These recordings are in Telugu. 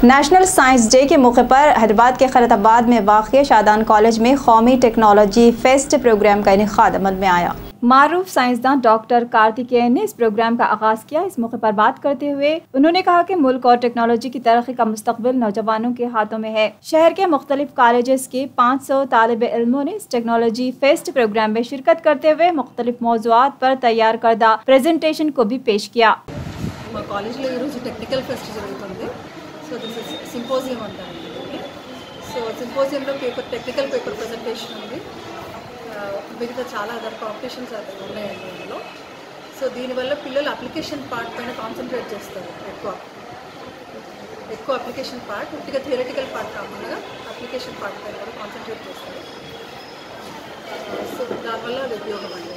नेशनल साइंस डे के मौके पर हैदराबाद के खैरताबाद में वाक़िया शादान कॉलेज में कौमी टेक्नोलॉजी फेस्ट प्रोग्राम का इनेकाद अमल में आया। मारूफ साइंसदान डॉक्टर कार्तिकेयन ने इस प्रोग्राम का आगाज़ किया। इस मौके पर बात करते हुए उन्होंने कहा कि मुल्क और टेक्नोलॉजी की तरक्की का मुस्तकबिल नौजवानों के हाथों में है। शहर के मुख्तलिफ कॉलेजेस के 500 तालिब इल्मों ने इस टेक्नोलॉजी फेस्ट प्रोग्राम में शिरकत करते हुए मुख्तलिफ मौज़ूआत पर तैयार करदा प्रेजेंटेशन को भी पेश किया। సో దిస్ ఇస్ సింపోజియం అంటారండి. సో సింపోజియంలో టెక్నికల్ పేపర్ ప్రజెంటేషన్ ఉంది. మిగతా చాలా అదర్ కాంపిటీషన్స్ ఉన్నాయండి అందులో. సో దీనివల్ల పిల్లలు అప్లికేషన్ పార్ట్ పైన కాన్సన్ట్రేట్ చేస్తారు. ఎక్కువ అప్లికేషన్ పార్ట్, పూర్తిగా థియరిటికల్ పార్ట్ కాకుండా అప్లికేషన్ పార్ట్ పైన కూడా కాన్సన్ట్రేట్ చేస్తారు. సో దానివల్ల అది ఉపయోగం అండి.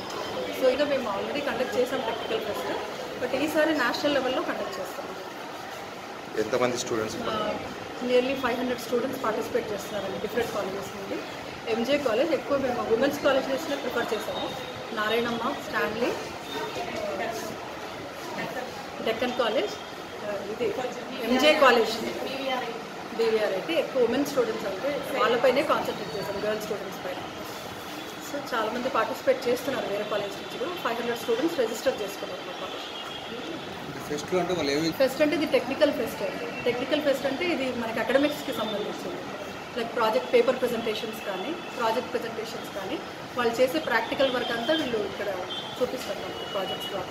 సో ఇక మేము ఆల్రెడీ కండక్ట్ చేసాం టెక్నికల్ ఫెస్ట్, బట్ ఈసారి నేషనల్ లెవెల్లో కండక్ట్ చేస్తాం. ఎంతమంది స్టూడెంట్స్? నియర్లీ 500 స్టూడెంట్స్ పార్టిసిపేట్ చేస్తున్నారండి డిఫరెంట్ కాలేజెస్ నుండి. ఎంజే కాలేజ్ ఎక్కువ మేము ఉమెన్స్ కాలేజెస్లో ప్రిఫర్ చేసాము. నారాయణమ్మ, స్టాన్లీ, డెక్కన్ కాలేజ్, ఇది ఎంజే కాలేజ్, బీవీఆర్ అయితే ఎక్కువ ఉమెన్ స్టూడెంట్స్ అంటే వాళ్ళపైనే కాన్సన్ట్రేట్ చేశాం, గర్ల్స్ స్టూడెంట్స్ పైన. సో చాలామంది పార్టిసిపేట్ చేస్తున్నారు వేరే కాలేజ్ నుంచి కూడా. 500 స్టూడెంట్స్ రిజిస్టర్ చేసుకున్నారు మా కాలేజ్. ఫెస్ట్ అంటే ఇది టెక్నికల్ ఫెస్ట్ అండి. టెక్నికల్ ఫెస్ట్ అంటే ఇది మనకి అకాడమిక్స్కి సంబంధించింది. లైక్ ప్రాజెక్ట్ పేపర్ ప్రజెంటేషన్స్ కానీ, ప్రాజెక్ట్ ప్రజెంటేషన్స్ కానీ, వాళ్ళు చేసే ప్రాక్టికల్ వర్క్ అంతా వీళ్ళు ఇక్కడ చూపిస్తారు మనకి ప్రాజెక్ట్స్ ద్వారా.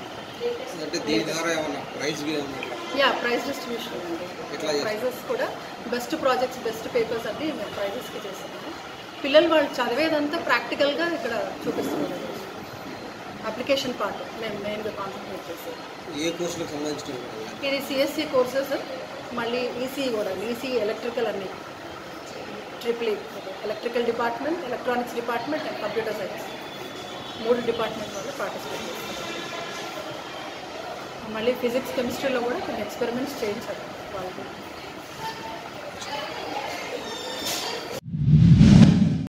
ప్రైజ్ డిస్ట్రిబ్యూషన్ అండి. ప్రైజెస్ కూడా బెస్ట్ ప్రాజెక్ట్స్, బెస్ట్ పేపర్స్ అన్నీ మేము ప్రైజెస్కి చేస్తున్నాము. పిల్లలు వాళ్ళు చదివేదంతా ప్రాక్టికల్గా ఇక్కడ చూపిస్తున్నారు. అప్లికేషన్ పార్ట్ మేము మెయిన్గా కాన్సన్ట్రేట్ చేస్తాం. ఏ కోర్సులకు సంబంధించిన ఇది సిఎస్సి కోర్సెస్, మళ్ళీ ఈసీఈ కూడా, ఈసీఈ ఎలక్ట్రికల్ అన్ని, triple electrical department, electronics department and computer science 3 department వాళ్ళు పార్టిసిపేట్ చేస్తారు. మళ్ళీ ఫిజిక్స్, కెమిస్ట్రీలో కూడా కొన్ని ఎక్స్పెరిమెంట్స్ చేయించారు వాళ్ళకి.